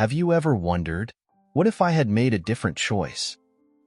Have you ever wondered, what if I had made a different choice?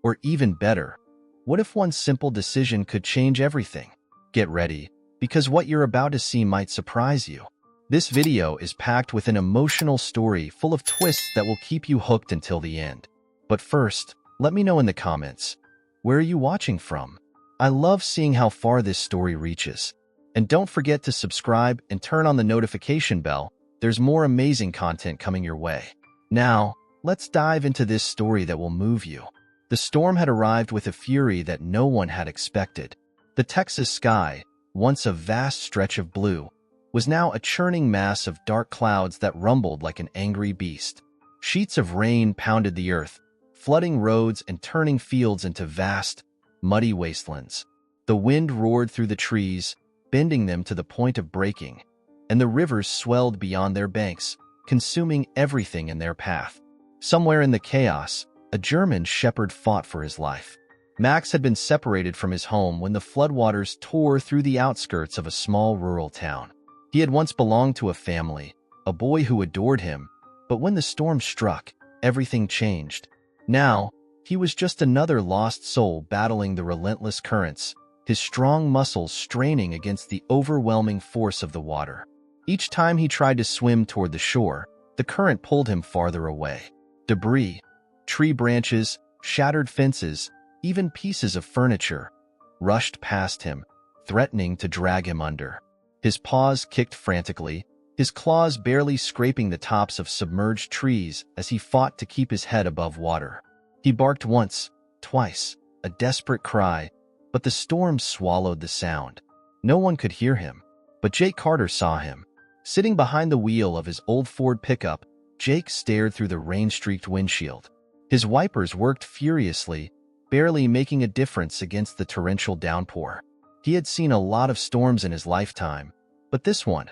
Or even better, what if one simple decision could change everything? Get ready, because what you're about to see might surprise you. This video is packed with an emotional story full of twists that will keep you hooked until the end. But first, let me know in the comments, where are you watching from? I love seeing how far this story reaches. And don't forget to subscribe and turn on the notification bell. There's more amazing content coming your way. Now, let's dive into this story that will move you. The storm had arrived with a fury that no one had expected. The Texas sky, once a vast stretch of blue, was now a churning mass of dark clouds that rumbled like an angry beast. Sheets of rain pounded the earth, flooding roads and turning fields into vast, muddy wastelands. The wind roared through the trees, bending them to the point of breaking, and the rivers swelled beyond their banks, consuming everything in their path. Somewhere in the chaos, a German shepherd fought for his life. Max had been separated from his home when the floodwaters tore through the outskirts of a small rural town. He had once belonged to a family, a boy who adored him, but when the storm struck, everything changed. Now, he was just another lost soul battling the relentless currents, his strong muscles straining against the overwhelming force of the water. Each time he tried to swim toward the shore, the current pulled him farther away. Debris, tree branches, shattered fences, even pieces of furniture, rushed past him, threatening to drag him under. His paws kicked frantically, his claws barely scraping the tops of submerged trees as he fought to keep his head above water. He barked once, twice, a desperate cry, but the storm swallowed the sound. No one could hear him, but Jake Carter saw him. Sitting behind the wheel of his old Ford pickup, Jake stared through the rain-streaked windshield. His wipers worked furiously, barely making a difference against the torrential downpour. He had seen a lot of storms in his lifetime, but this one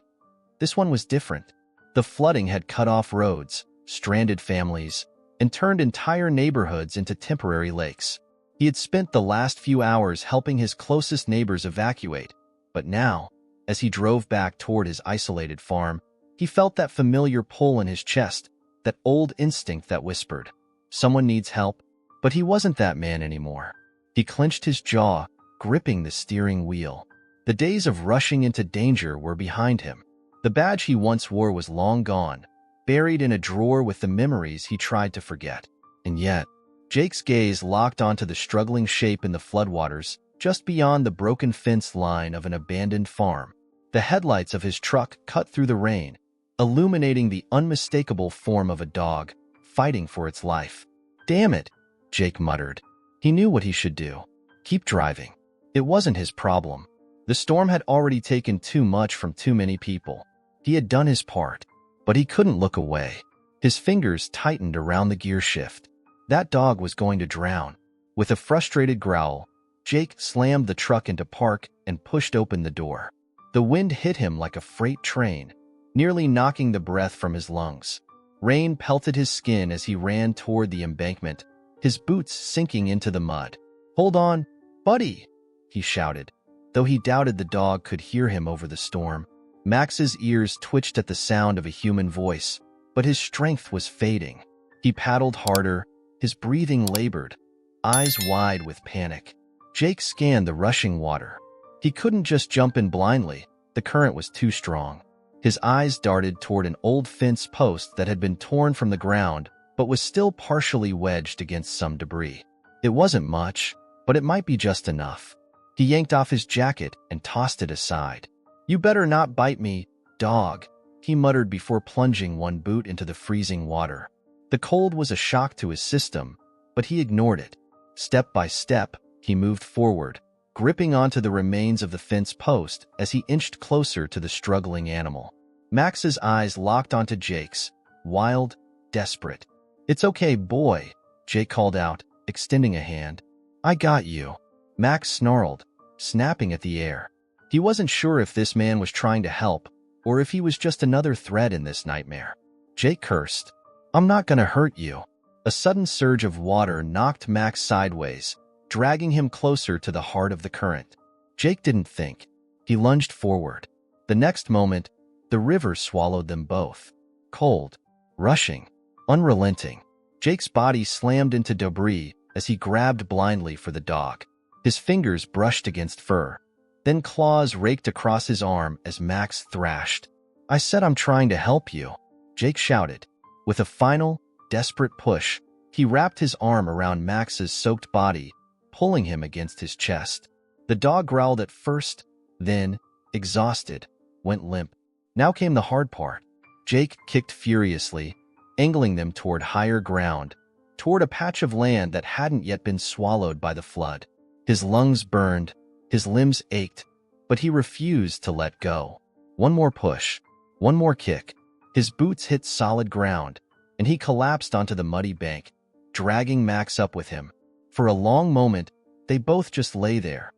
was different. The flooding had cut off roads, stranded families, and turned entire neighborhoods into temporary lakes. He had spent the last few hours helping his closest neighbors evacuate, but now, as he drove back toward his isolated farm, he felt that familiar pull in his chest, that old instinct that whispered, "Someone needs help," but he wasn't that man anymore. He clenched his jaw, gripping the steering wheel. The days of rushing into danger were behind him. The badge he once wore was long gone, buried in a drawer with the memories he tried to forget. And yet, Jake's gaze locked onto the struggling shape in the floodwaters just beyond the broken fence line of an abandoned farm. The headlights of his truck cut through the rain, illuminating the unmistakable form of a dog fighting for its life. "Damn it," Jake muttered. He knew what he should do. Keep driving. It wasn't his problem. The storm had already taken too much from too many people. He had done his part, but he couldn't look away. His fingers tightened around the gear shift. That dog was going to drown. With a frustrated growl, Jake slammed the truck into park and pushed open the door. The wind hit him like a freight train, nearly knocking the breath from his lungs. Rain pelted his skin as he ran toward the embankment, his boots sinking into the mud. "Hold on, buddy," he shouted, though he doubted the dog could hear him over the storm. Max's ears twitched at the sound of a human voice, but his strength was fading. He paddled harder, his breathing labored, eyes wide with panic. Jake scanned the rushing water. He couldn't just jump in blindly. The current was too strong. His eyes darted toward an old fence post that had been torn from the ground, but was still partially wedged against some debris. It wasn't much, but it might be just enough. He yanked off his jacket and tossed it aside. "You better not bite me, dog," he muttered before plunging one boot into the freezing water. The cold was a shock to his system, but he ignored it. Step by step, he moved forward, gripping onto the remains of the fence post as he inched closer to the struggling animal. Max's eyes locked onto Jake's, wild, desperate. "It's okay, boy," Jake called out, extending a hand. "I got you," Max snarled, snapping at the air. He wasn't sure if this man was trying to help, or if he was just another thread in this nightmare. Jake cursed. "I'm not gonna hurt you." A sudden surge of water knocked Max sideways, dragging him closer to the heart of the current. Jake didn't think. He lunged forward. The next moment, the river swallowed them both. Cold, rushing, Unrelenting, Jake's body slammed into debris as he grabbed blindly for the dog. His fingers brushed against fur. Then claws raked across his arm as Max thrashed. "I said I'm trying to help you," Jake shouted. With a final, desperate push, he wrapped his arm around Max's soaked body, pulling him against his chest. The dog growled at first, then, exhausted, went limp. Now came the hard part. Jake kicked furiously, angling them toward higher ground, toward a patch of land that hadn't yet been swallowed by the flood. His lungs burned, his limbs ached, but he refused to let go. One more push, one more kick. His boots hit solid ground, and he collapsed onto the muddy bank, dragging Max up with him. For a long moment, they both just lay there,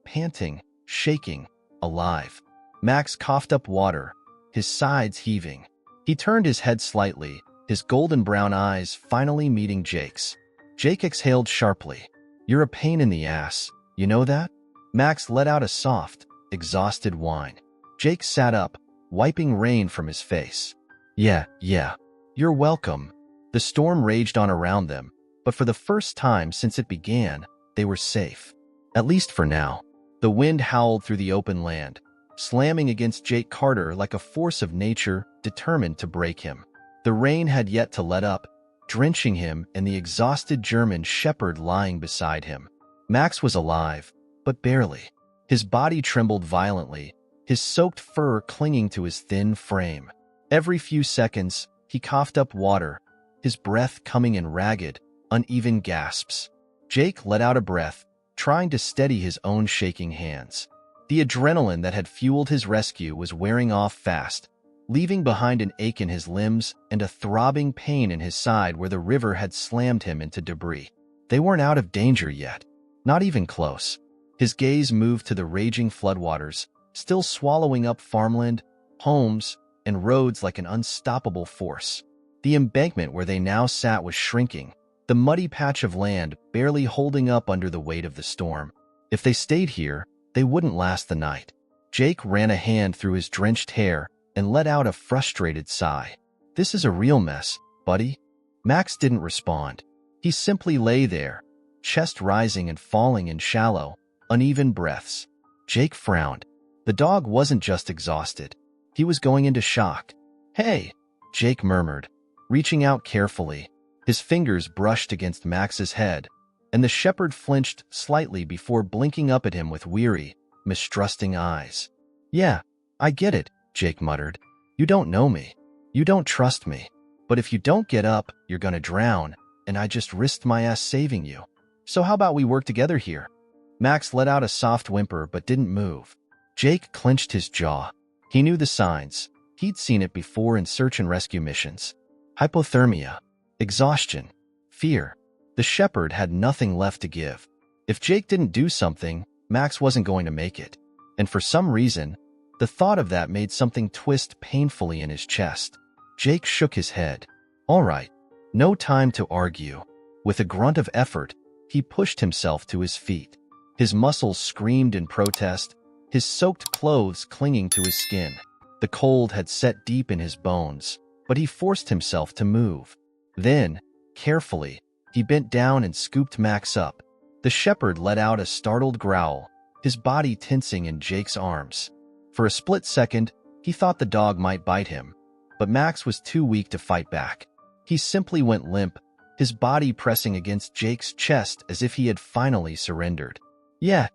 panting, shaking, alive. Max coughed up water, his sides heaving. He turned his head slightly, his golden brown eyes finally meeting Jake's. Jake exhaled sharply. "You're a pain in the ass, you know that?" Max let out a soft, exhausted whine. Jake sat up, wiping rain from his face. Yeah, you're welcome." The storm raged on around them, but for the first time since it began, they were safe. At least for now. The wind howled through the open land, slamming against Jake Carter like a force of nature determined to break him. The rain had yet to let up, drenching him and the exhausted German shepherd lying beside him. Max was alive, but barely. His body trembled violently, his soaked fur clinging to his thin frame. Every few seconds, he coughed up water, his breath coming in ragged, uneven gasps. Jake let out a breath, trying to steady his own shaking hands. The adrenaline that had fueled his rescue was wearing off fast, leaving behind an ache in his limbs and a throbbing pain in his side where the river had slammed him into debris. They weren't out of danger yet, not even close. His gaze moved to the raging floodwaters, still swallowing up farmland, homes, and roads like an unstoppable force. The embankment where they now sat was shrinking, the muddy patch of land barely holding up under the weight of the storm. If they stayed here, they wouldn't last the night. Jake ran a hand through his drenched hair and let out a frustrated sigh. "This is a real mess, buddy." Max didn't respond. He simply lay there, chest rising and falling in shallow, uneven breaths. Jake frowned. The dog wasn't just exhausted. He was going into shock. "Hey," Jake murmured, reaching out carefully. His fingers brushed against Max's head, and the shepherd flinched slightly before blinking up at him with weary, mistrusting eyes. "Yeah, I get it," Jake muttered. "You don't know me. You don't trust me. But if you don't get up, you're gonna drown, and I just risked my ass saving you. So how about we work together here?" Max let out a soft whimper but didn't move. Jake clenched his jaw. He knew the signs. He'd seen it before in search and rescue missions. Hypothermia, exhaustion, fear. The shepherd had nothing left to give. If Jake didn't do something, Max wasn't going to make it. And for some reason, the thought of that made something twist painfully in his chest. Jake shook his head. "All right, no time to argue." With a grunt of effort, he pushed himself to his feet. His muscles screamed in protest, his soaked clothes clinging to his skin. The cold had set deep in his bones, but he forced himself to move. Then, carefully, he bent down and scooped Max up. The shepherd let out a startled growl, his body tensing in Jake's arms. For a split second, he thought the dog might bite him, but Max was too weak to fight back. He simply went limp, his body pressing against Jake's chest as if he had finally surrendered. Yeah,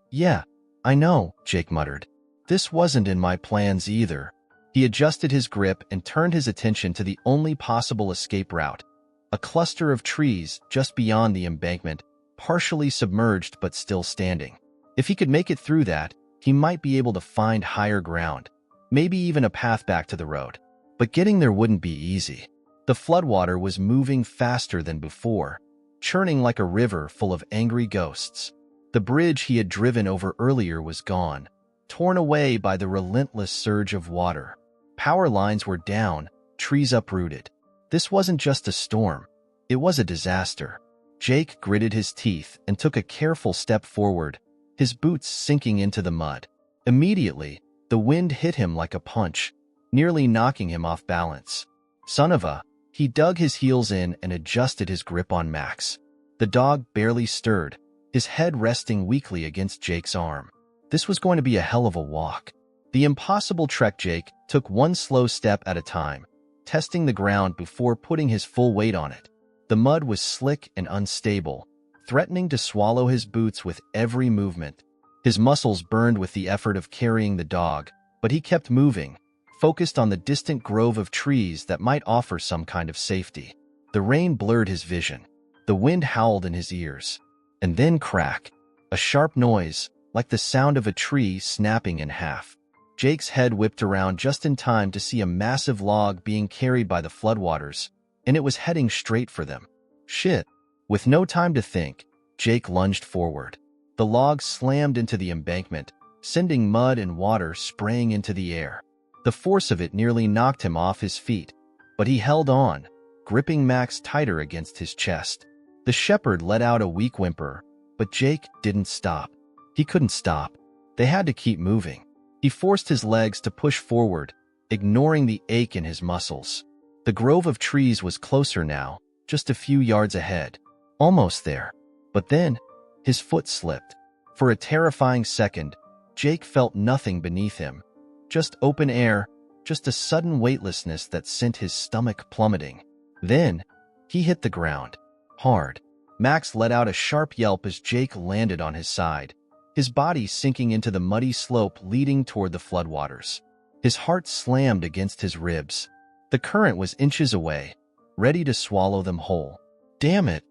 I know," Jake muttered. "This wasn't in my plans either." He adjusted his grip and turned his attention to the only possible escape route, a cluster of trees just beyond the embankment, partially submerged but still standing. If he could make it through that, he might be able to find higher ground, maybe even a path back to the road. But getting there wouldn't be easy. The floodwater was moving faster than before, churning like a river full of angry ghosts. The bridge he had driven over earlier was gone, torn away by the relentless surge of water. Power lines were down, trees uprooted. This wasn't just a storm. It was a disaster. Jake gritted his teeth and took a careful step forward, his boots sinking into the mud. Immediately, the wind hit him like a punch, nearly knocking him off balance. "Son of a," He dug his heels in and adjusted his grip on Max. The dog barely stirred, his head resting weakly against Jake's arm. This was going to be a hell of a walk. The impossible trek. Jake took one slow step at a time, testing the ground before putting his full weight on it. The mud was slick and unstable, threatening to swallow his boots with every movement. His muscles burned with the effort of carrying the dog, but he kept moving, focused on the distant grove of trees that might offer some kind of safety. The rain blurred his vision. The wind howled in his ears. And then crack, a sharp noise, like the sound of a tree snapping in half. Jake's head whipped around just in time to see a massive log being carried by the floodwaters, and it was heading straight for them. Shit. With no time to think, Jake lunged forward. The log slammed into the embankment, sending mud and water spraying into the air. The force of it nearly knocked him off his feet, but he held on, gripping Max tighter against his chest. The shepherd let out a weak whimper, but Jake didn't stop. He couldn't stop. They had to keep moving. He forced his legs to push forward, ignoring the ache in his muscles. The grove of trees was closer now, just a few yards ahead. Almost there. But then, his foot slipped. For a terrifying second, Jake felt nothing beneath him. Just open air, just a sudden weightlessness that sent his stomach plummeting. Then, he hit the ground. Hard. Max let out a sharp yelp as Jake landed on his side, his body sinking into the muddy slope leading toward the floodwaters. His heart slammed against his ribs. The current was inches away, ready to swallow them whole. Damn it!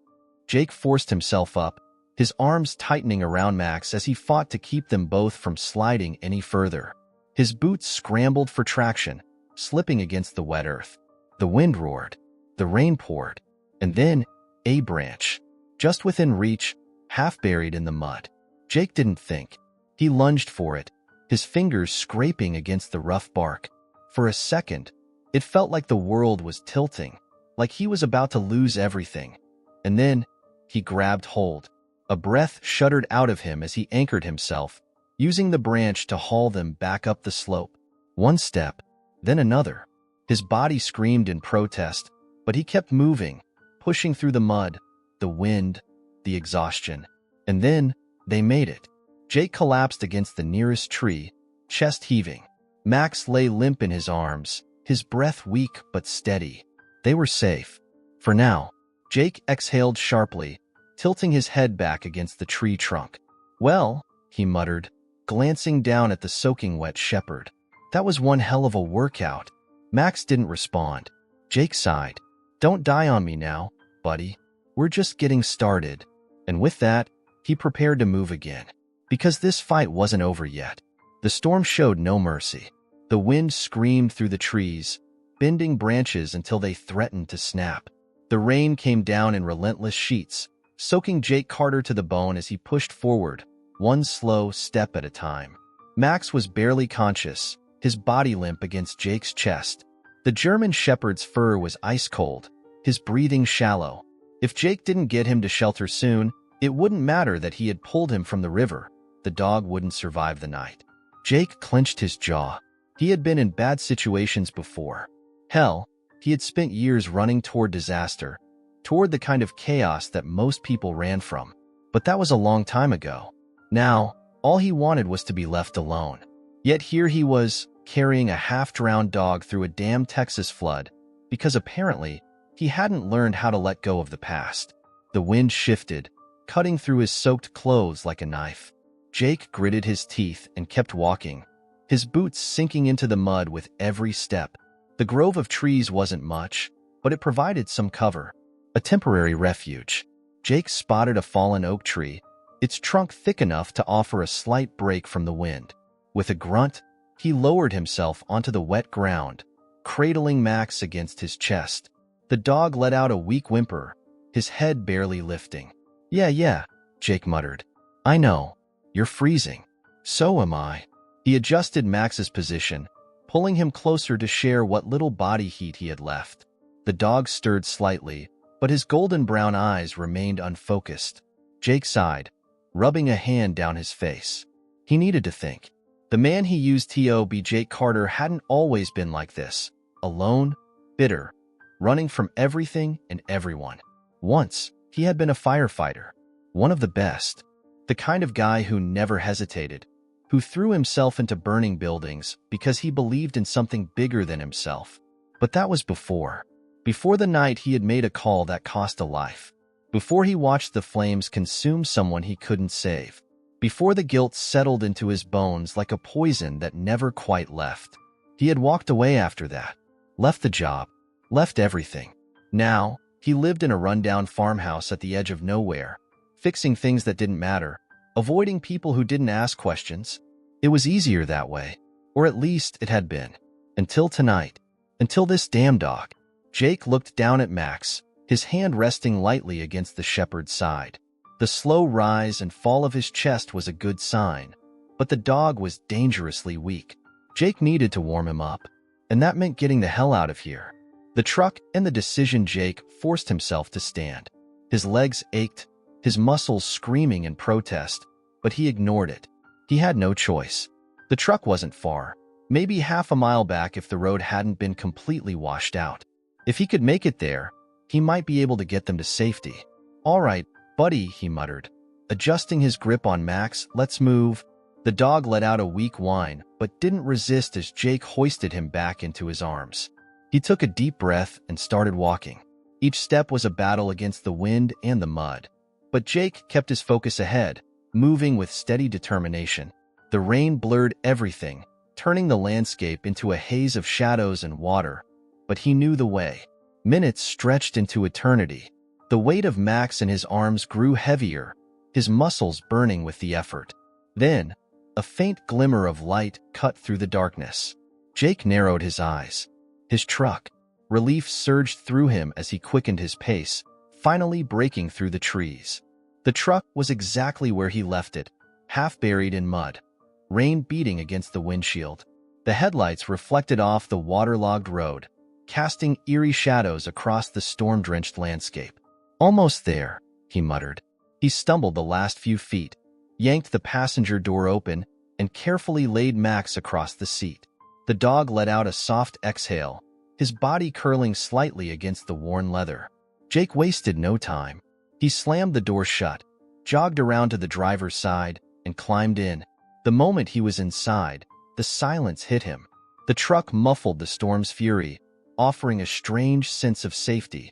Jake forced himself up, his arms tightening around Max as he fought to keep them both from sliding any further. His boots scrambled for traction, slipping against the wet earth. The wind roared. The rain poured. And then, a branch, just within reach, half buried in the mud. Jake didn't think. He lunged for it, his fingers scraping against the rough bark. For a second, it felt like the world was tilting, like he was about to lose everything. And then, he grabbed hold. A breath shuddered out of him as he anchored himself, using the branch to haul them back up the slope. One step, then another. His body screamed in protest, but he kept moving, pushing through the mud, the wind, the exhaustion. And then, they made it. Jake collapsed against the nearest tree, chest heaving. Max lay limp in his arms, his breath weak but steady. They were safe. For now. Jake exhaled sharply, tilting his head back against the tree trunk. Well, he muttered, glancing down at the soaking wet shepherd. That was one hell of a workout. Max didn't respond. Jake sighed. Don't die on me now, buddy. We're just getting started. And with that, he prepared to move again. Because this fight wasn't over yet. The storm showed no mercy. The wind screamed through the trees, bending branches until they threatened to snap. The rain came down in relentless sheets, soaking Jake Carter to the bone as he pushed forward, one slow step at a time. Max was barely conscious, his body limp against Jake's chest. The German shepherd's fur was ice cold, his breathing shallow. If Jake didn't get him to shelter soon, it wouldn't matter that he had pulled him from the river. The dog wouldn't survive the night. Jake clenched his jaw. He had been in bad situations before. Hell, he had spent years running toward disaster, toward the kind of chaos that most people ran from. But that was a long time ago. Now, all he wanted was to be left alone. Yet here he was, carrying a half-drowned dog through a damn Texas flood, because apparently, he hadn't learned how to let go of the past. The wind shifted, cutting through his soaked clothes like a knife. Jake gritted his teeth and kept walking, his boots sinking into the mud with every step. The grove of trees wasn't much, but it provided some cover, a temporary refuge. Jake spotted a fallen oak tree, its trunk thick enough to offer a slight break from the wind. With a grunt, he lowered himself onto the wet ground, cradling Max against his chest. The dog let out a weak whimper, his head barely lifting. Yeah, Jake muttered. I know. You're freezing. So am I. He adjusted Max's position, pulling him closer to share what little body heat he had left. The dog stirred slightly, but his golden brown eyes remained unfocused. Jake sighed, rubbing a hand down his face. He needed to think. The man he used to be Jake Carter hadn't always been like this. Alone, bitter, running from everything and everyone. Once, he had been a firefighter, one of the best, the kind of guy who never hesitated, who threw himself into burning buildings because he believed in something bigger than himself. But that was before the night he had made a call that cost a life, before he watched the flames consume someone he couldn't save, before the guilt settled into his bones like a poison that never quite left. He had walked away after that, left the job, left everything. Now, he lived in a rundown farmhouse at the edge of nowhere, fixing things that didn't matter, avoiding people who didn't ask questions. It was easier that way, or at least it had been. Until tonight, until this damn dog. Jake looked down at Max, his hand resting lightly against the shepherd's side. The slow rise and fall of his chest was a good sign, but the dog was dangerously weak. Jake needed to warm him up, and that meant getting the hell out of here. The truck and the decision. Jake forced himself to stand. His legs ached, his muscles screaming in protest, but he ignored it. He had no choice. The truck wasn't far, maybe half a mile back if the road hadn't been completely washed out. If he could make it there, he might be able to get them to safety. "All right, buddy," he muttered, adjusting his grip on Max. "Let's move." The dog let out a weak whine, but didn't resist as Jake hoisted him back into his arms. He took a deep breath and started walking. Each step was a battle against the wind and the mud. But Jake kept his focus ahead, moving with steady determination. The rain blurred everything, turning the landscape into a haze of shadows and water. But he knew the way. Minutes stretched into eternity. The weight of Max in his arms grew heavier, his muscles burning with the effort. Then, a faint glimmer of light cut through the darkness. Jake narrowed his eyes. His truck. Relief surged through him as he quickened his pace, finally breaking through the trees. The truck was exactly where he left it, half buried in mud. Rain beating against the windshield. The headlights reflected off the waterlogged road, casting eerie shadows across the storm-drenched landscape. "Almost there," he muttered. He stumbled the last few feet, yanked the passenger door open, and carefully laid Max across the seat. The dog let out a soft exhale, his body curling slightly against the worn leather. Jake wasted no time. He slammed the door shut, jogged around to the driver's side, and climbed in. The moment he was inside, the silence hit him. The truck muffled the storm's fury, offering a strange sense of safety,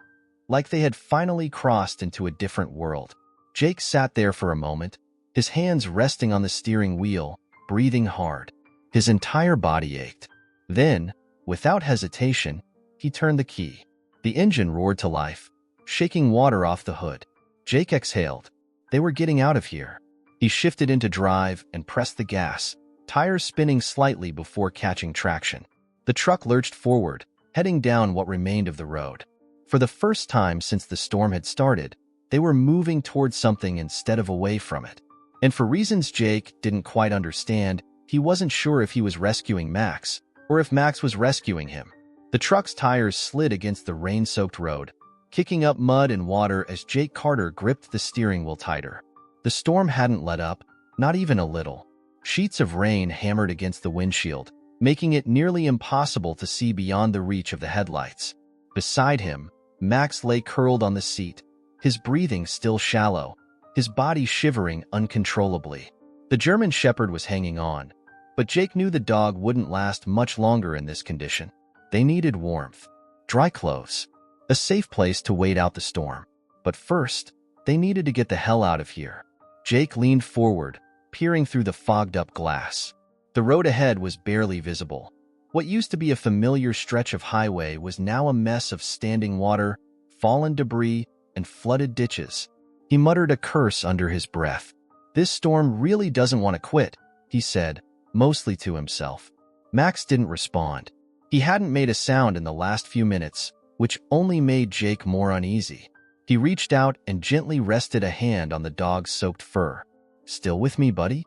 like they had finally crossed into a different world. Jake sat there for a moment, his hands resting on the steering wheel, breathing hard. His entire body ached. Then, without hesitation, he turned the key. The engine roared to life, shaking water off the hood. Jake exhaled. They were getting out of here. He shifted into drive and pressed the gas, tires spinning slightly before catching traction. The truck lurched forward, heading down what remained of the road. For the first time since the storm had started, they were moving towards something instead of away from it. And for reasons Jake didn't quite understand, he wasn't sure if he was rescuing Max, or if Max was rescuing him. The truck's tires slid against the rain-soaked road, kicking up mud and water as Jake Carter gripped the steering wheel tighter. The storm hadn't let up, not even a little. Sheets of rain hammered against the windshield, making it nearly impossible to see beyond the reach of the headlights. Beside him, Max lay curled on the seat, his breathing still shallow, his body shivering uncontrollably. The German Shepherd was hanging on, but Jake knew the dog wouldn't last much longer in this condition. They needed warmth, dry clothes, a safe place to wait out the storm. But first, they needed to get the hell out of here. Jake leaned forward, peering through the fogged-up glass. The road ahead was barely visible. What used to be a familiar stretch of highway was now a mess of standing water, fallen debris, and flooded ditches. He muttered a curse under his breath. "This storm really doesn't want to quit," he said, mostly to himself. Max didn't respond. He hadn't made a sound in the last few minutes, which only made Jake more uneasy. He reached out and gently rested a hand on the dog's soaked fur. "Still with me, buddy?"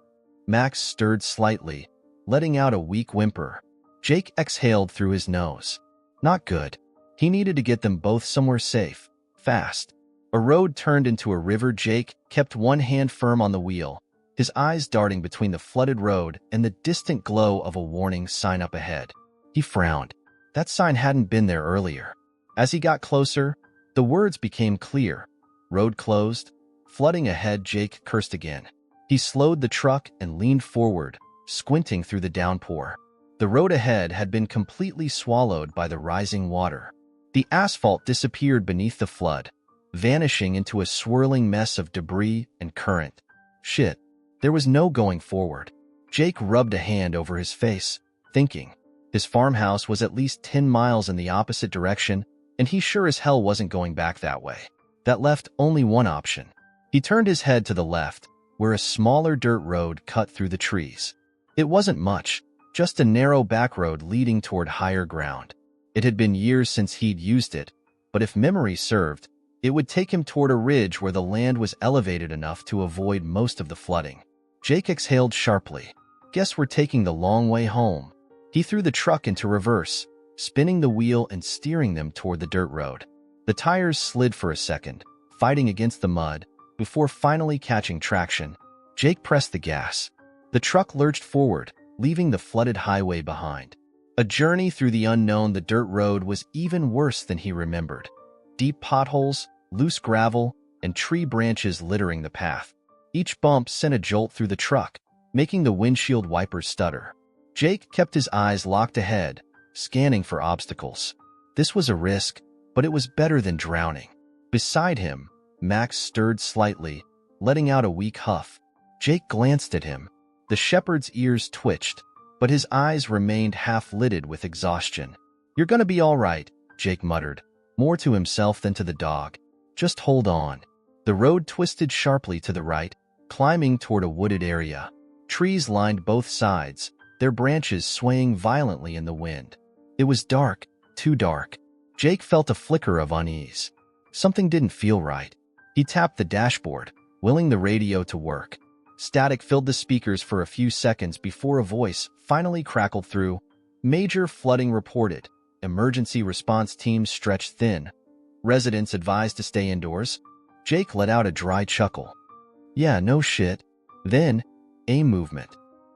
Max stirred slightly, letting out a weak whimper. Jake exhaled through his nose. Not good. He needed to get them both somewhere safe, fast. A road turned into a river. Jake kept one hand firm on the wheel, his eyes darting between the flooded road and the distant glow of a warning sign up ahead. He frowned. That sign hadn't been there earlier. As he got closer, the words became clear. Road closed. Flooding ahead, Jake cursed again. He slowed the truck and leaned forward, squinting through the downpour. The road ahead had been completely swallowed by the rising water. The asphalt disappeared beneath the flood, vanishing into a swirling mess of debris and current. Shit, there was no going forward. Jake rubbed a hand over his face, thinking. His farmhouse was at least 10 miles in the opposite direction, and he sure as hell wasn't going back that way. That left only one option. He turned his head to the left, where a smaller dirt road cut through the trees. It wasn't much, just a narrow back road leading toward higher ground. It had been years since he'd used it, but if memory served, it would take him toward a ridge where the land was elevated enough to avoid most of the flooding. Jake exhaled sharply. Guess we're taking the long way home. He threw the truck into reverse, spinning the wheel and steering them toward the dirt road. The tires slid for a second, fighting against the mud, before finally catching traction. Jake pressed the gas. The truck lurched forward, leaving the flooded highway behind. A journey through the unknown. The dirt road was even worse than he remembered. Deep potholes, loose gravel, and tree branches littering the path. Each bump sent a jolt through the truck, making the windshield wipers stutter. Jake kept his eyes locked ahead, scanning for obstacles. This was a risk, but it was better than drowning. Beside him, Max stirred slightly, letting out a weak huff. Jake glanced at him. The shepherd's ears twitched, but his eyes remained half-lidded with exhaustion. "You're gonna be all right," Jake muttered, more to himself than to the dog. "Just hold on." The road twisted sharply to the right, climbing toward a wooded area. Trees lined both sides, their branches swaying violently in the wind. It was dark, too dark. Jake felt a flicker of unease. Something didn't feel right. He tapped the dashboard, willing the radio to work. Static filled the speakers for a few seconds before a voice finally crackled through. "Major flooding reported. Emergency response teams stretched thin. Residents advised to stay indoors." Jake let out a dry chuckle. "Yeah, no shit." Then, a movement.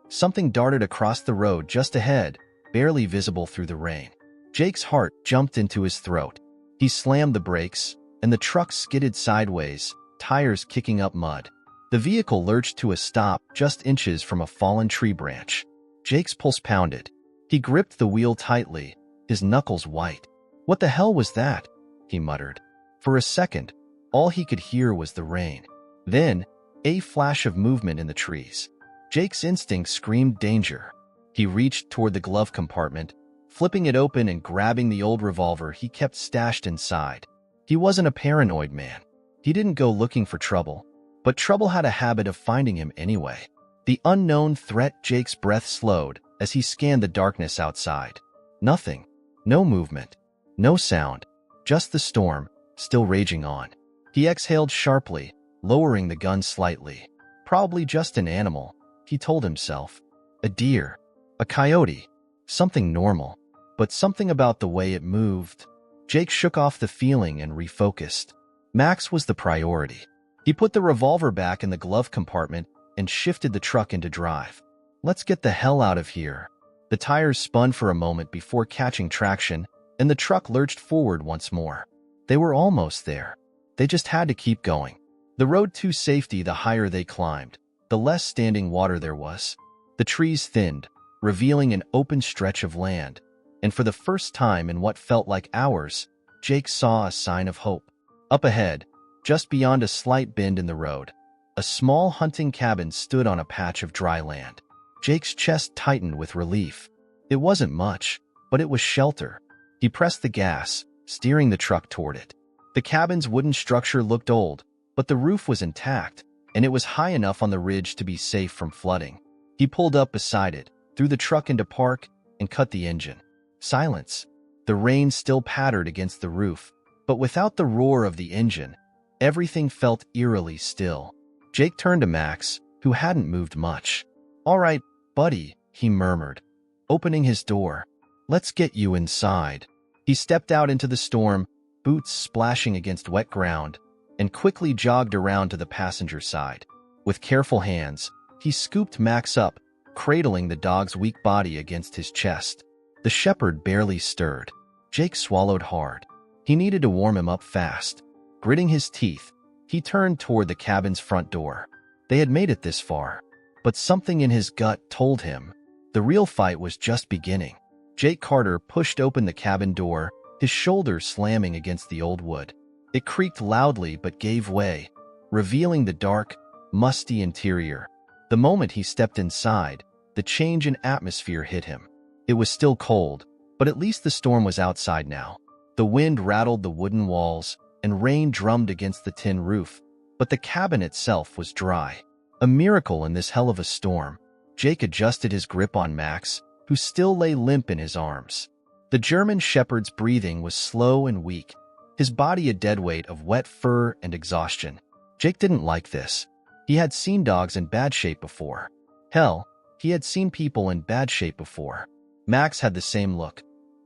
Something darted across the road just ahead, barely visible through the rain. Jake's heart jumped into his throat. He slammed the brakes, and the truck skidded sideways, tires kicking up mud. The vehicle lurched to a stop just inches from a fallen tree branch. Jake's pulse pounded. He gripped the wheel tightly, his knuckles white. "What the hell was that?" he muttered. For a second, all he could hear was the rain. Then, a flash of movement in the trees. Jake's instinct screamed danger. He reached toward the glove compartment, flipping it open and grabbing the old revolver he kept stashed inside. He wasn't a paranoid man. He didn't go looking for trouble, but trouble had a habit of finding him anyway. The unknown threat. Jake's breath slowed as he scanned the darkness outside. Nothing. No movement. No sound. Just the storm, still raging on. He exhaled sharply, lowering the gun slightly. Probably just an animal, he told himself. A deer. A coyote. Something normal. But something about the way it moved. Jake shook off the feeling and refocused. Max was the priority. He put the revolver back in the glove compartment and shifted the truck into drive. "Let's get the hell out of here." The tires spun for a moment before catching traction, and the truck lurched forward once more. They were almost there. They just had to keep going. The road to safety. The higher they climbed, the less standing water there was. The trees thinned, revealing an open stretch of land, and for the first time in what felt like hours, Jake saw a sign of hope. Up ahead, just beyond a slight bend in the road, a small hunting cabin stood on a patch of dry land. Jake's chest tightened with relief. It wasn't much, but it was shelter. He pressed the gas, steering the truck toward it. The cabin's wooden structure looked old, but the roof was intact, and it was high enough on the ridge to be safe from flooding. He pulled up beside it, threw the truck into park, and cut the engine. Silence. The rain still pattered against the roof, but without the roar of the engine, everything felt eerily still. Jake turned to Max, who hadn't moved much. "All right, buddy," he murmured, opening his door. "Let's get you inside." He stepped out into the storm, boots splashing against wet ground, and quickly jogged around to the passenger side. With careful hands, he scooped Max up, cradling the dog's weak body against his chest. The shepherd barely stirred. Jake swallowed hard. He needed to warm him up fast. Gritting his teeth, he turned toward the cabin's front door. They had made it this far, but something in his gut told him the real fight was just beginning. Jake Carter pushed open the cabin door, his shoulder slamming against the old wood. It creaked loudly but gave way, revealing the dark, musty interior. The moment he stepped inside, the change in atmosphere hit him. It was still cold, but at least the storm was outside now. The wind rattled the wooden walls, and rain drummed against the tin roof, but the cabin itself was dry. A miracle in this hell of a storm. Jake adjusted his grip on Max, who still lay limp in his arms. The German shepherd's breathing was slow and weak, his body a dead weight of wet fur and exhaustion. Jake didn't like this. He had seen dogs in bad shape before. Hell, he had seen people in bad shape before. Max had the same look.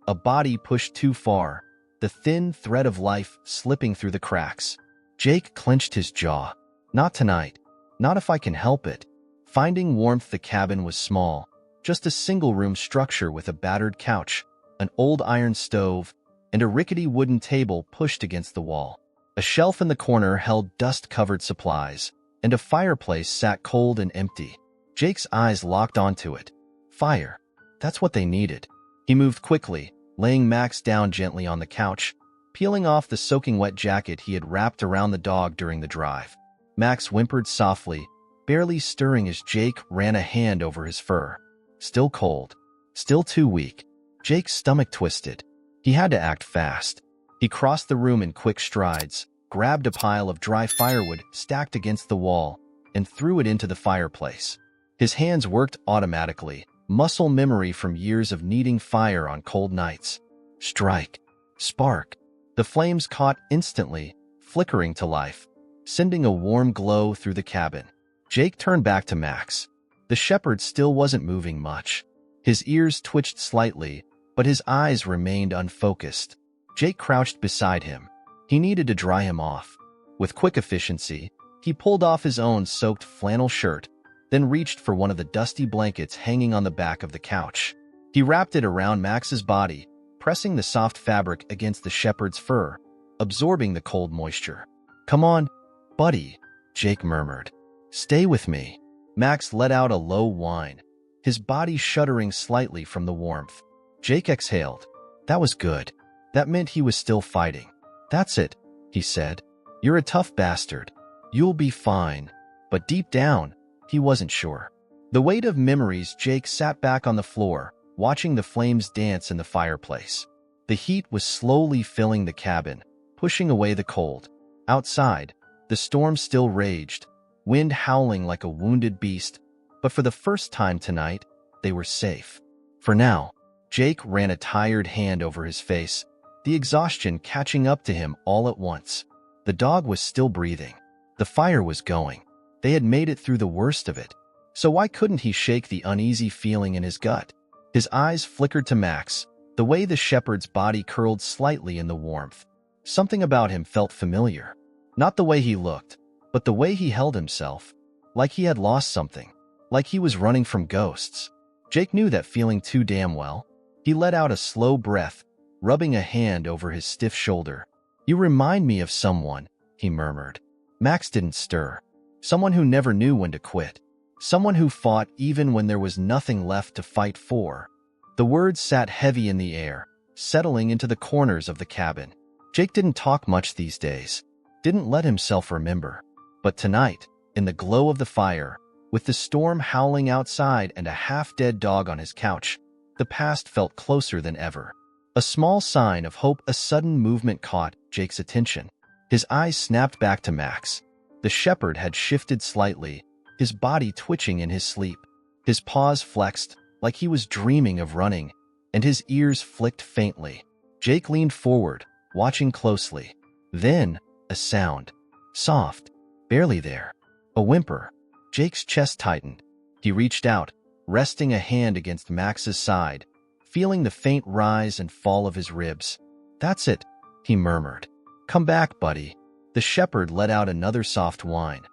A body pushed too far, the thin thread of life slipping through the cracks. Jake clenched his jaw. Not tonight. Not if I can help it. Finding warmth, the cabin was small, just a single-room structure with a battered couch, an old iron stove, and a rickety wooden table pushed against the wall. A shelf in the corner held dust-covered supplies, and a fireplace sat cold and empty. Jake's eyes locked onto it. Fire. That's what they needed. He moved quickly, laying Max down gently on the couch, peeling off the soaking wet jacket he had wrapped around the dog during the drive. Max whimpered softly, barely stirring as Jake ran a hand over his fur. Still cold. Still too weak. Jake's stomach twisted. He had to act fast. He crossed the room in quick strides, grabbed a pile of dry firewood stacked against the wall, and threw it into the fireplace. His hands worked automatically, muscle memory from years of needing fire on cold nights. Strike. Spark. The flames caught instantly, flickering to life, sending a warm glow through the cabin. Jake turned back to Max. The shepherd still wasn't moving much. His ears twitched slightly, but his eyes remained unfocused. Jake crouched beside him. He needed to dry him off. With quick efficiency, he pulled off his own soaked flannel shirt, then reached for one of the dusty blankets hanging on the back of the couch. He wrapped it around Max's body, pressing the soft fabric against the shepherd's fur, absorbing the cold moisture. "Come on, buddy," Jake murmured. "Stay with me." Max let out a low whine, his body shuddering slightly from the warmth. Jake exhaled. That was good. That meant he was still fighting. "That's it," he said. "You're a tough bastard. You'll be fine." But deep down, he wasn't sure. The weight of memories. Jake sat back on the floor, watching the flames dance in the fireplace. The heat was slowly filling the cabin, pushing away the cold. Outside, the storm still raged, wind howling like a wounded beast, but for the first time tonight, they were safe. For now. Jake ran a tired hand over his face, the exhaustion catching up to him all at once. The dog was still breathing. The fire was going. They had made it through the worst of it. So why couldn't he shake the uneasy feeling in his gut? His eyes flickered to Max, the way the shepherd's body curled slightly in the warmth. Something about him felt familiar. Not the way he looked, but the way he held himself. Like he had lost something. Like he was running from ghosts. Jake knew that feeling too damn well. He let out a slow breath, rubbing a hand over his stiff shoulder. "You remind me of someone," he murmured. Max didn't stir. Someone who never knew when to quit. Someone who fought even when there was nothing left to fight for. The words sat heavy in the air, settling into the corners of the cabin. Jake didn't talk much these days. Didn't let himself remember. But tonight, in the glow of the fire, with the storm howling outside and a half-dead dog on his couch, the past felt closer than ever. A small sign of hope. A sudden movement caught Jake's attention. His eyes snapped back to Max. The shepherd had shifted slightly, his body twitching in his sleep. His paws flexed, like he was dreaming of running, and his ears flicked faintly. Jake leaned forward, watching closely. Then, a sound. Soft. Barely there. A whimper. Jake's chest tightened. He reached out, resting a hand against Max's side, feeling the faint rise and fall of his ribs. "That's it," he murmured. "Come back, buddy." The shepherd let out another soft whine.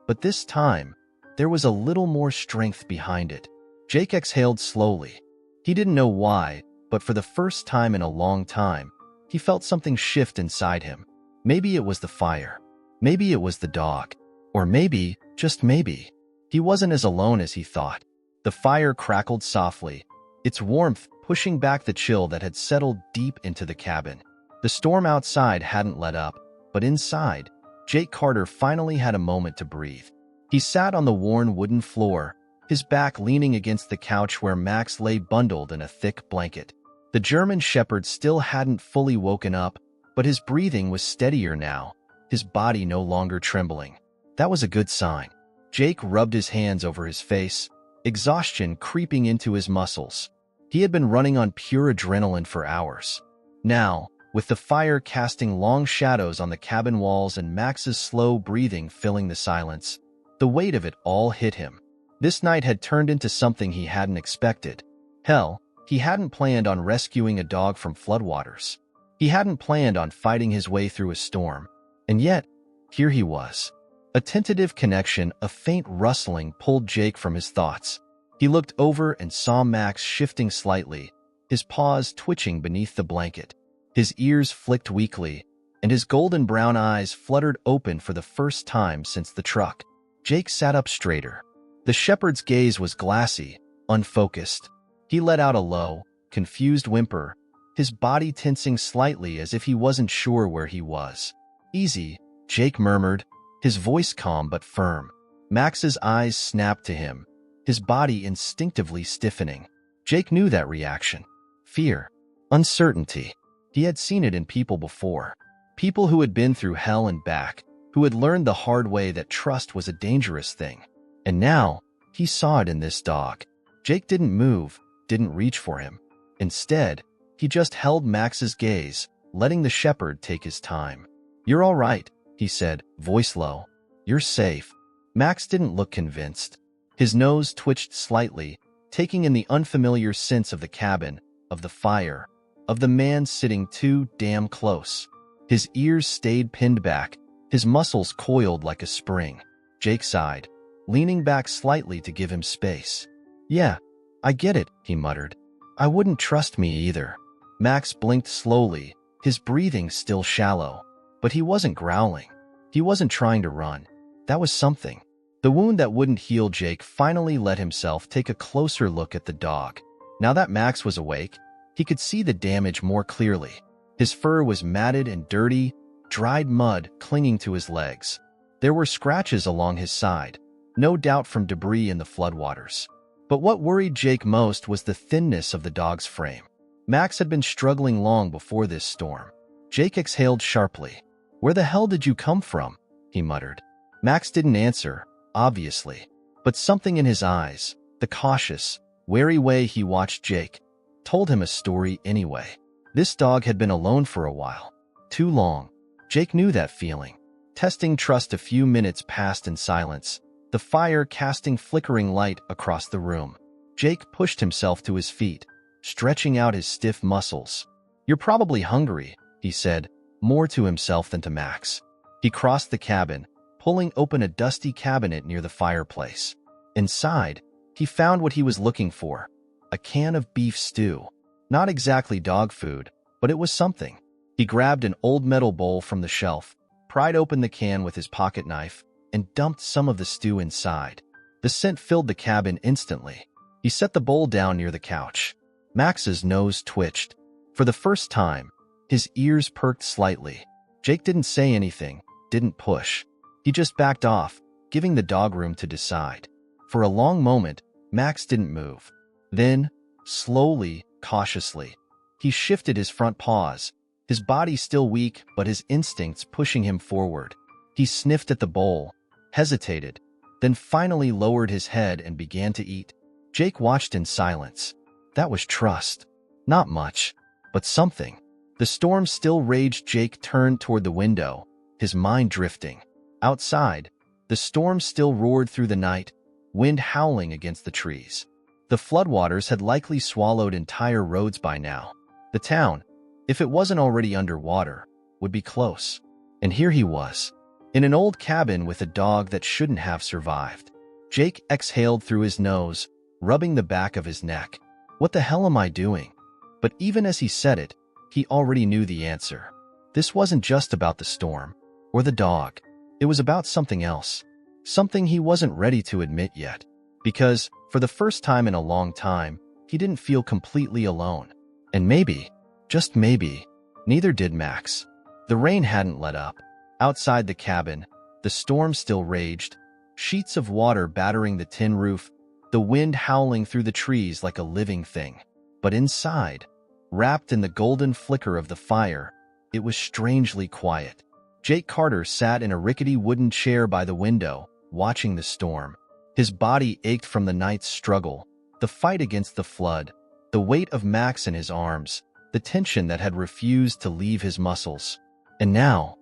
But this time, there was a little more strength behind it. Jake exhaled slowly. He didn't know why, but for the first time in a long time, he felt something shift inside him. Maybe it was the fire. Maybe it was the dog. Or maybe, just maybe, he wasn't as alone as he thought. The fire crackled softly, its warmth pushing back the chill that had settled deep into the cabin. The storm outside hadn't let up, but inside, Jake Carter finally had a moment to breathe. He sat on the worn wooden floor, his back leaning against the couch where Max lay bundled in a thick blanket. The German Shepherd still hadn't fully woken up, but his breathing was steadier now, his body no longer trembling. That was a good sign. Jake rubbed his hands over his face, exhaustion creeping into his muscles. He had been running on pure adrenaline for hours. Now, with the fire casting long shadows on the cabin walls and Max's slow breathing filling the silence, the weight of it all hit him. This night had turned into something he hadn't expected. Hell, he hadn't planned on rescuing a dog from floodwaters. He hadn't planned on fighting his way through a storm. And yet, here he was. A tentative connection, a faint rustling pulled Jake from his thoughts. He looked over and saw Max shifting slightly, his paws twitching beneath the blanket. His ears flicked weakly, and his golden brown eyes fluttered open for the first time since the truck. Jake sat up straighter. The shepherd's gaze was glassy, unfocused. He let out a low, confused whimper, his body tensing slightly as if he wasn't sure where he was. "Easy," Jake murmured, his voice calm but firm. Max's eyes snapped to him, his body instinctively stiffening. Jake knew that reaction. Fear. Uncertainty. He had seen it in people before. People who had been through hell and back, who had learned the hard way that trust was a dangerous thing. And now, he saw it in this dog. Jake didn't move, didn't reach for him. Instead, he just held Max's gaze, letting the shepherd take his time. "You're all right," he said, voice low. "You're safe." Max didn't look convinced. His nose twitched slightly, taking in the unfamiliar sense of the cabin, of the fire, of the man sitting too damn close. His ears stayed pinned back, his muscles coiled like a spring. Jake sighed, leaning back slightly to give him space. "Yeah, I get it," he muttered. "I wouldn't trust me either." Max blinked slowly, his breathing still shallow. But he wasn't growling. He wasn't trying to run. That was something. The wound that wouldn't heal Jake finally let himself take a closer look at the dog. Now that Max was awake, he could see the damage more clearly. His fur was matted and dirty, dried mud clinging to his legs. There were scratches along his side, no doubt from debris in the floodwaters. But what worried Jake most was the thinness of the dog's frame. Max had been struggling long before this storm. Jake exhaled sharply. "Where the hell did you come from?" he muttered. Max didn't answer, obviously, but something in his eyes, the cautious, wary way he watched Jake, told him a story anyway. This dog had been alone for a while. Too long. Jake knew that feeling. Testing trust, a few minutes passed in silence, the fire casting flickering light across the room. Jake pushed himself to his feet, stretching out his stiff muscles. "You're probably hungry," he said, more to himself than to Max. He crossed the cabin, pulling open a dusty cabinet near the fireplace. Inside, he found what he was looking for, a can of beef stew. Not exactly dog food, but it was something. He grabbed an old metal bowl from the shelf, pried open the can with his pocket knife, and dumped some of the stew inside. The scent filled the cabin instantly. He set the bowl down near the couch. Max's nose twitched. For the first time, his ears perked slightly. Jake didn't say anything, didn't push. He just backed off, giving the dog room to decide. For a long moment, Max didn't move. Then, slowly, cautiously, he shifted his front paws, his body still weak but his instincts pushing him forward. He sniffed at the bowl, hesitated, then finally lowered his head and began to eat. Jake watched in silence. That was trust. Not much, but something. The storm still raged. Jake turned toward the window, his mind drifting. Outside, the storm still roared through the night, wind howling against the trees. The floodwaters had likely swallowed entire roads by now. The town, if it wasn't already underwater, would be close. And here he was, in an old cabin with a dog that shouldn't have survived. Jake exhaled through his nose, rubbing the back of his neck. "What the hell am I doing?" But even as he said it, He already knew the answer. This wasn't just about the storm or the dog. It was about something else, something he wasn't ready to admit yet. Because, for the first time in a long time, he didn't feel completely alone. And maybe, just maybe, neither did Max. The rain hadn't let up. Outside the cabin, the storm still raged, sheets of water battering the tin roof, the wind howling through the trees like a living thing. But inside, wrapped in the golden flicker of the fire, it was strangely quiet. Jake Carter sat in a rickety wooden chair by the window, watching the storm. His body ached from the night's struggle, the fight against the flood, the weight of Max in his arms, the tension that had refused to leave his muscles. And now,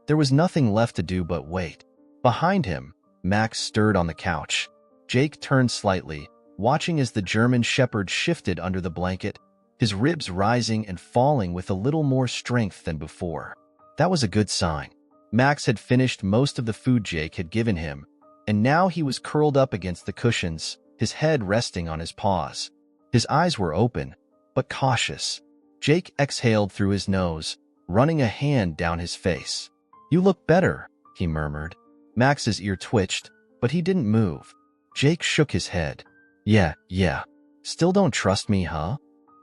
there was nothing left to do but wait. Behind him, Max stirred on the couch. Jake turned slightly, watching as the German Shepherd shifted under the blanket, his ribs rising and falling with a little more strength than before. That was a good sign. Max had finished most of the food Jake had given him, and now he was curled up against the cushions, his head resting on his paws. His eyes were open, but cautious. Jake exhaled through his nose, running a hand down his face. "You look better," he murmured. Max's ear twitched, but he didn't move. Jake shook his head. Yeah. Still don't trust me, huh?"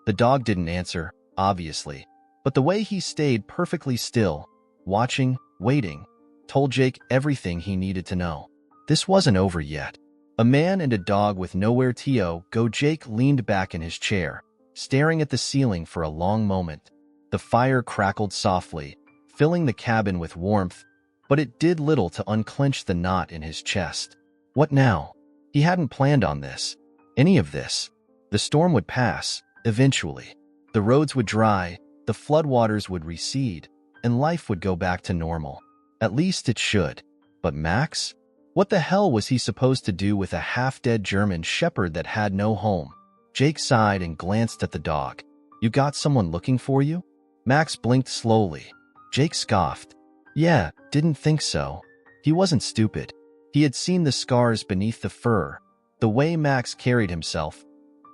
The dog didn't answer, obviously, but the way he stayed perfectly still, watching, waiting, told Jake everything he needed to know. This wasn't over yet. A man and a dog with nowhere to go. Jake leaned back in his chair, staring at the ceiling for a long moment. The fire crackled softly, filling the cabin with warmth, but it did little to unclench the knot in his chest. What now? He hadn't planned on this. Any of this. The storm would pass, eventually. The roads would dry, the floodwaters would recede, and life would go back to normal. At least it should. But Max? What the hell was he supposed to do with a half-dead German Shepherd that had no home? Jake sighed and glanced at the dog. "You got someone looking for you?" Max blinked slowly. Jake scoffed. "Yeah, didn't think so." He wasn't stupid. He had seen the scars beneath the fur, the way Max carried himself.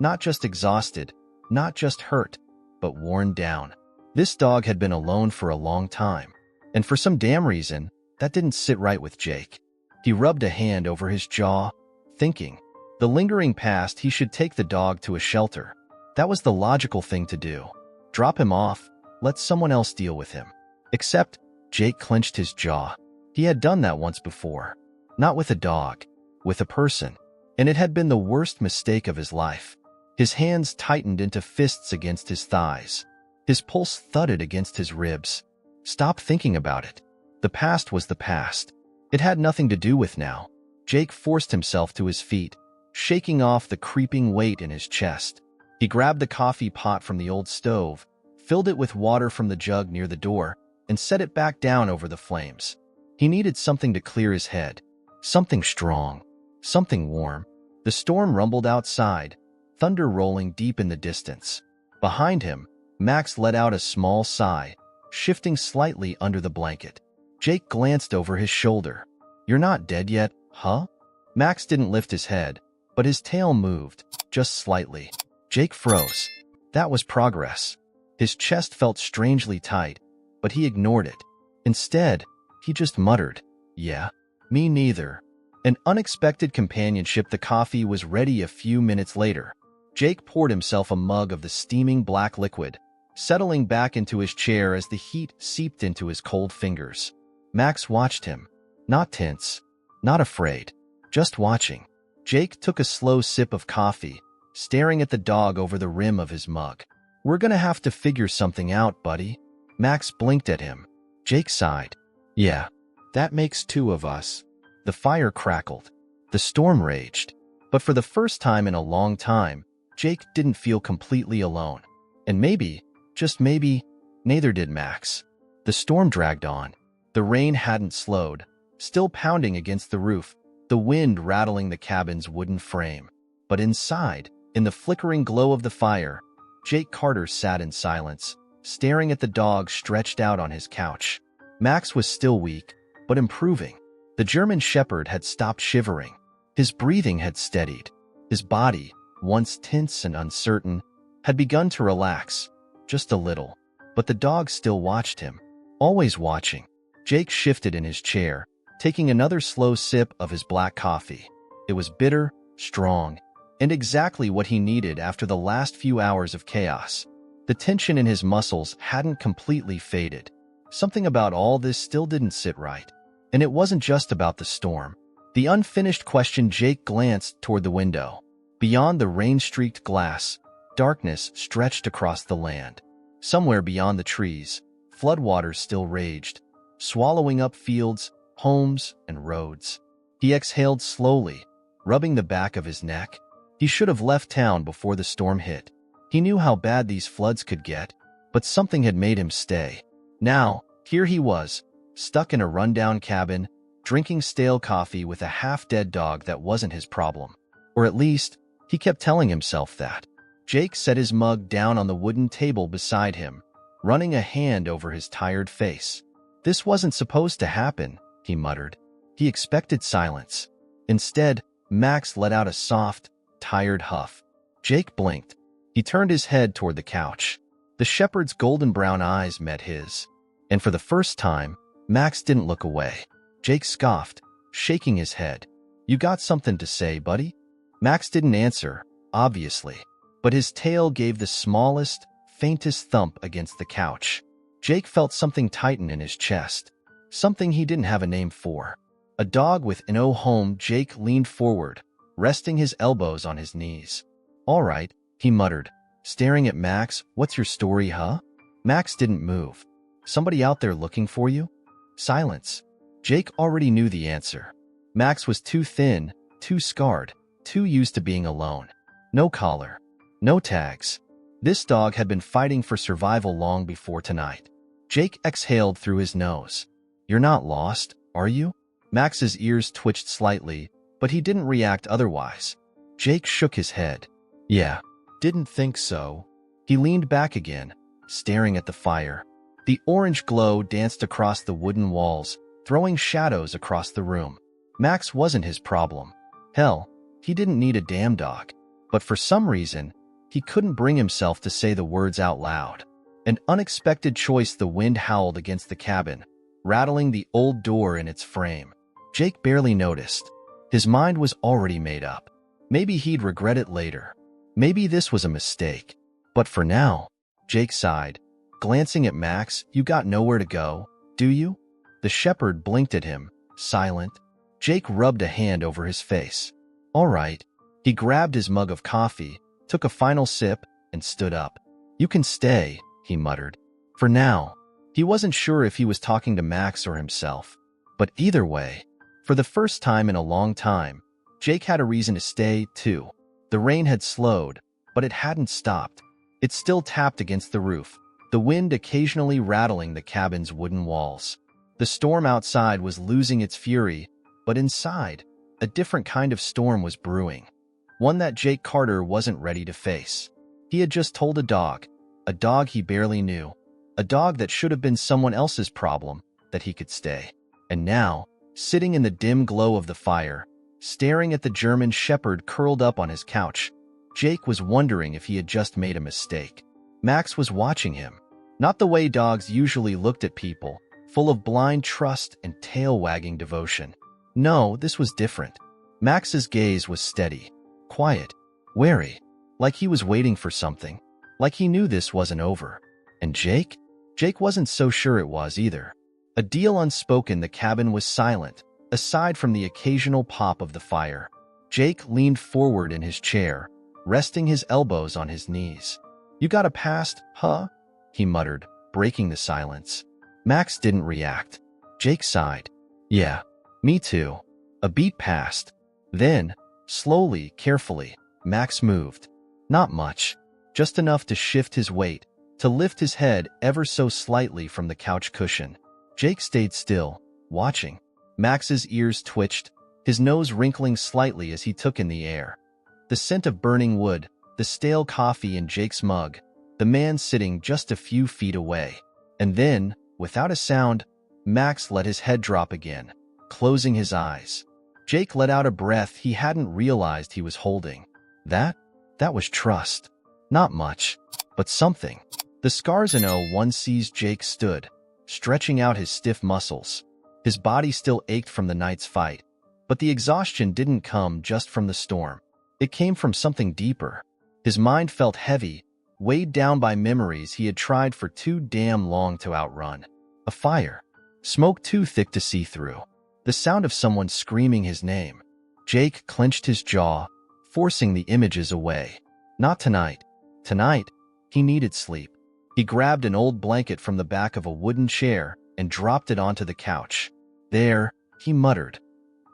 Not just exhausted, not just hurt, but worn down. This dog had been alone for a long time, and for some damn reason, that didn't sit right with Jake. He rubbed a hand over his jaw, thinking. The lingering past, he should take the dog to a shelter. That was the logical thing to do. Drop him off, let someone else deal with him. Except, Jake clenched his jaw. He had done that once before. Not with a dog, with a person. And it had been the worst mistake of his life. His hands tightened into fists against his thighs. His pulse thudded against his ribs. Stop thinking about it. The past was the past. It had nothing to do with now. Jake forced himself to his feet, shaking off the creeping weight in his chest. He grabbed the coffee pot from the old stove, filled it with water from the jug near the door, and set it back down over the flames. He needed something to clear his head. Something strong. Something warm. The storm rumbled outside, thunder rolling deep in the distance. Behind him, Max let out a small sigh, shifting slightly under the blanket. Jake glanced over his shoulder. "You're not dead yet, huh?" Max didn't lift his head, but his tail moved, just slightly. Jake froze. That was progress. His chest felt strangely tight, but he ignored it. Instead, he just muttered, "Yeah, me neither." An unexpected companionship. The coffee was ready a few minutes later. Jake poured himself a mug of the steaming black liquid, settling back into his chair as the heat seeped into his cold fingers. Max watched him, not tense, not afraid, just watching. Jake took a slow sip of coffee, staring at the dog over the rim of his mug. "We're gonna have to figure something out, buddy." Max blinked at him. Jake sighed. "Yeah, that makes two of us." The fire crackled. The storm raged. But for the first time in a long time, Jake didn't feel completely alone. And maybe, just maybe, neither did Max. The storm dragged on. The rain hadn't slowed, still pounding against the roof, the wind rattling the cabin's wooden frame. But inside, in the flickering glow of the fire, Jake Carter sat in silence, staring at the dog stretched out on his couch. Max was still weak, but improving. The German Shepherd had stopped shivering. His breathing had steadied. His body, once tense and uncertain, had begun to relax. just a little. But the dog still watched him, always watching. Jake shifted in his chair, taking another slow sip of his black coffee. It was bitter, strong, and exactly what he needed after the last few hours of chaos. The tension in his muscles hadn't completely faded. Something about all this still didn't sit right. And it wasn't just about the storm. The unfinished question. Jake glanced toward the window. Beyond the rain-streaked glass, darkness stretched across the land. Somewhere beyond the trees, floodwaters still raged, swallowing up fields, homes, and roads. He exhaled slowly, rubbing the back of his neck. He should have left town before the storm hit. He knew how bad these floods could get, but something had made him stay. Now, here he was, stuck in a rundown cabin, drinking stale coffee with a half-dead dog that wasn't his problem. Or at least, he kept telling himself that. Jake set his mug down on the wooden table beside him, running a hand over his tired face. This wasn't supposed to happen, he muttered. He expected silence. Instead, Max let out a soft, tired huff. Jake blinked. He turned his head toward the couch. The shepherd's golden brown eyes met his. And for the first time, Max didn't look away. Jake scoffed, shaking his head. "You got something to say, buddy?" Max didn't answer, obviously, but his tail gave the smallest, faintest thump against the couch. Jake felt something tighten in his chest, something he didn't have a name for. A dog with no home. Jake leaned forward, resting his elbows on his knees. "All right," he muttered, staring at Max. "What's your story, huh?" Max didn't move. "Somebody out there looking for you?" Silence. Jake already knew the answer. Max was too thin, too scarred, too used to being alone. No collar, no tags. This dog had been fighting for survival long before tonight. Jake exhaled through his nose. "You're not lost, are you?" Max's ears twitched slightly, but he didn't react otherwise. Jake shook his head. "Yeah, didn't think so." He leaned back again, staring at the fire. The orange glow danced across the wooden walls, throwing shadows across the room. Max wasn't his problem. Hell, he didn't need a damn dog. But for some reason, he couldn't bring himself to say the words out loud. An unexpected choice. The wind howled against the cabin, rattling the old door in its frame. Jake barely noticed. His mind was already made up. Maybe he'd regret it later. Maybe this was a mistake. But for now, Jake sighed, glancing at Max. "You got nowhere to go, do you?" The shepherd blinked at him, silent. Jake rubbed a hand over his face. "All right." He grabbed his mug of coffee, took a final sip, and stood up. "You can stay," he muttered. For now. He wasn't sure if he was talking to Max or himself. But either way, for the first time in a long time, Jake had a reason to stay, too. The rain had slowed, but it hadn't stopped. It still tapped against the roof, the wind occasionally rattling the cabin's wooden walls. The storm outside was losing its fury, but inside, a different kind of storm was brewing. One that Jake Carter wasn't ready to face. He had just told a dog he barely knew, a dog that should have been someone else's problem, that he could stay. And now, sitting in the dim glow of the fire, staring at the German shepherd curled up on his couch, Jake was wondering if he had just made a mistake. Max was watching him, not the way dogs usually looked at people, full of blind trust and tail-wagging devotion. No, this was different. Max's gaze was steady, quiet, wary, like he was waiting for something, like he knew this wasn't over. And Jake? Jake wasn't so sure it was either. A deal unspoken. The cabin was silent, aside from the occasional pop of the fire. Jake leaned forward in his chair, resting his elbows on his knees. "You got a past, huh?" he muttered, breaking the silence. Max didn't react. Jake sighed. "Yeah, me too." A beat passed. Then, slowly, carefully, Max moved. Not much, just enough to shift his weight, to lift his head ever so slightly from the couch cushion. Jake stayed still, watching. Max's ears twitched, his nose wrinkling slightly as he took in the air. The scent of burning wood, the stale coffee in Jake's mug, the man sitting just a few feet away. And then, without a sound, Max let his head drop again, closing his eyes. Jake let out a breath he hadn't realized he was holding. That was trust. Not much, but something. The Scarzano one sees Jake stood, stretching out his stiff muscles. His body still ached from the night's fight, but the exhaustion didn't come just from the storm. It came from something deeper. His mind felt heavy, weighed down by memories he had tried for too damn long to outrun. A fire. Smoke too thick to see through. The sound of someone screaming his name. Jake clenched his jaw, forcing the images away. Not tonight. Tonight, he needed sleep. He grabbed an old blanket from the back of a wooden chair and dropped it onto the couch. There, he muttered,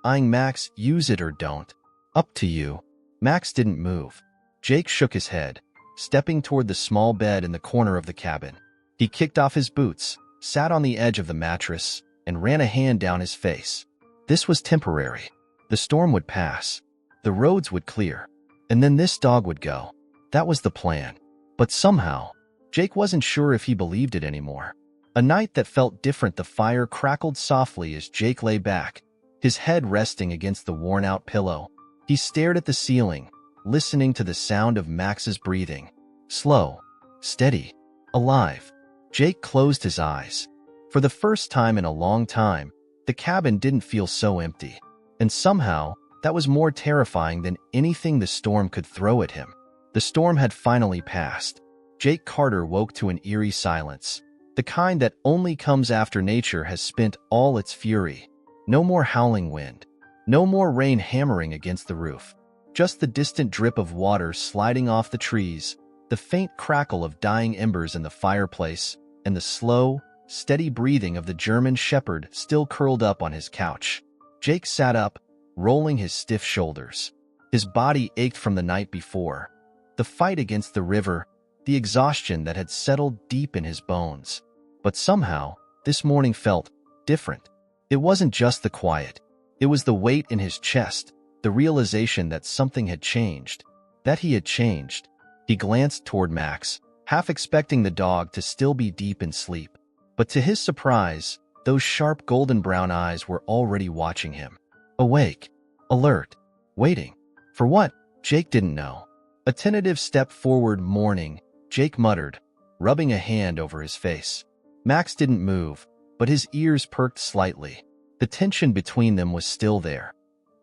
eyeing Max, use it or don't. Up to you. Max didn't move. Jake shook his head, stepping toward the small bed in the corner of the cabin. He kicked off his boots, sat on the edge of the mattress, and ran a hand down his face. This was temporary. The storm would pass. The roads would clear. And then this dog would go. That was the plan. But somehow, Jake wasn't sure if he believed it anymore. A night that felt different. The fire crackled softly as Jake lay back, his head resting against the worn-out pillow. He stared at the ceiling, listening to the sound of Max's breathing. Slow, steady, alive. Jake closed his eyes. For the first time in a long time, the cabin didn't feel so empty. And somehow, that was more terrifying than anything the storm could throw at him. The storm had finally passed. Jake Carter woke to an eerie silence, the kind that only comes after nature has spent all its fury. No more howling wind. No more rain hammering against the roof. Just the distant drip of water sliding off the trees, the faint crackle of dying embers in the fireplace, and the slow, steady breathing of the German shepherd still curled up on his couch. Jake sat up, rolling his stiff shoulders. His body ached from the night before. The fight against the river, the exhaustion that had settled deep in his bones. But somehow, this morning felt different. It wasn't just the quiet. It was the weight in his chest, the realization that something had changed, that he had changed. He glanced toward Max, half expecting the dog to still be deep in sleep. But to his surprise, those sharp golden brown eyes were already watching him. Awake, alert, waiting. For what? Jake didn't know. A tentative step forward, mourning, Jake muttered, rubbing a hand over his face. Max didn't move, but his ears perked slightly. The tension between them was still there.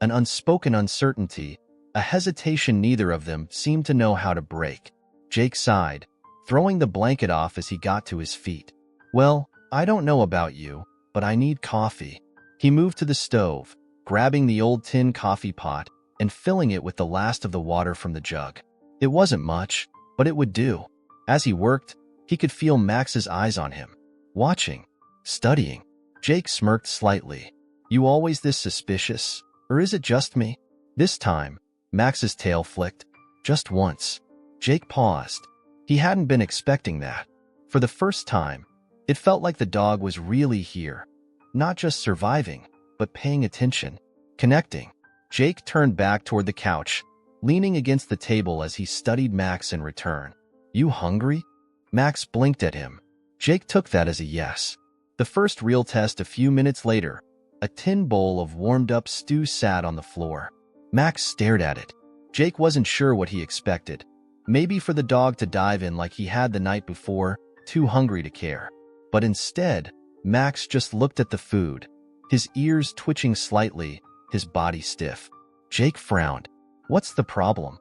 An unspoken uncertainty, a hesitation neither of them seemed to know how to break. Jake sighed, throwing the blanket off as he got to his feet. Well, I don't know about you, but I need coffee. He moved to the stove, grabbing the old tin coffee pot and filling it with the last of the water from the jug. It wasn't much, but it would do. As he worked, he could feel Max's eyes on him, watching, studying. Jake smirked slightly. You always this suspicious, or is it just me? This time, Max's tail flicked, just once. Jake paused. He hadn't been expecting that. For the first time, it felt like the dog was really here, not just surviving, but paying attention, connecting. Jake turned back toward the couch, leaning against the table as he studied Max in return. You hungry? Max blinked at him. Jake took that as a yes. The first real test. A few minutes later, a tin bowl of warmed-up stew sat on the floor. Max stared at it. Jake wasn't sure what he expected. Maybe for the dog to dive in like he had the night before, too hungry to care. But instead, Max just looked at the food, his ears twitching slightly, his body stiff. Jake frowned. What's the problem?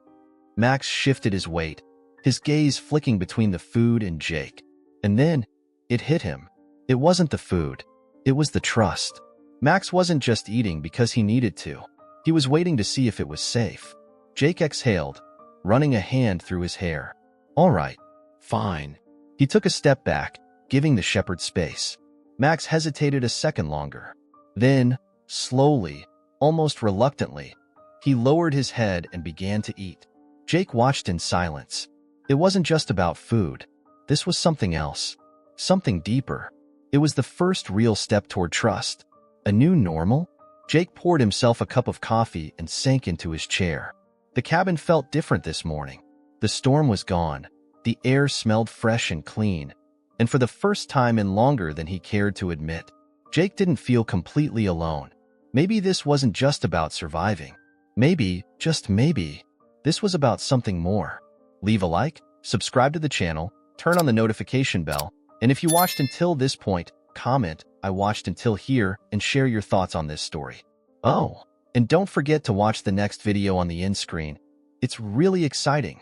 Max shifted his weight, his gaze flicking between the food and Jake. And then, it hit him. It wasn't the food. It was the trust. Max wasn't just eating because he needed to. He was waiting to see if it was safe. Jake exhaled, running a hand through his hair. All right, fine. He took a step back, giving the shepherd space. Max hesitated a second longer. Then, slowly, almost reluctantly, he lowered his head and began to eat. Jake watched in silence. It wasn't just about food. This was something else. Something deeper. It was the first real step toward trust. A new normal? Jake poured himself a cup of coffee and sank into his chair. The cabin felt different this morning. The storm was gone. The air smelled fresh and clean. And for the first time in longer than he cared to admit, Jake didn't feel completely alone. Maybe this wasn't just about surviving. Maybe, just maybe, this was about something more. Leave a like, subscribe to the channel, turn on the notification bell, and if you watched until this point, comment, "I watched until here," and share your thoughts on this story. Oh, and don't forget to watch the next video on the end screen. It's really exciting.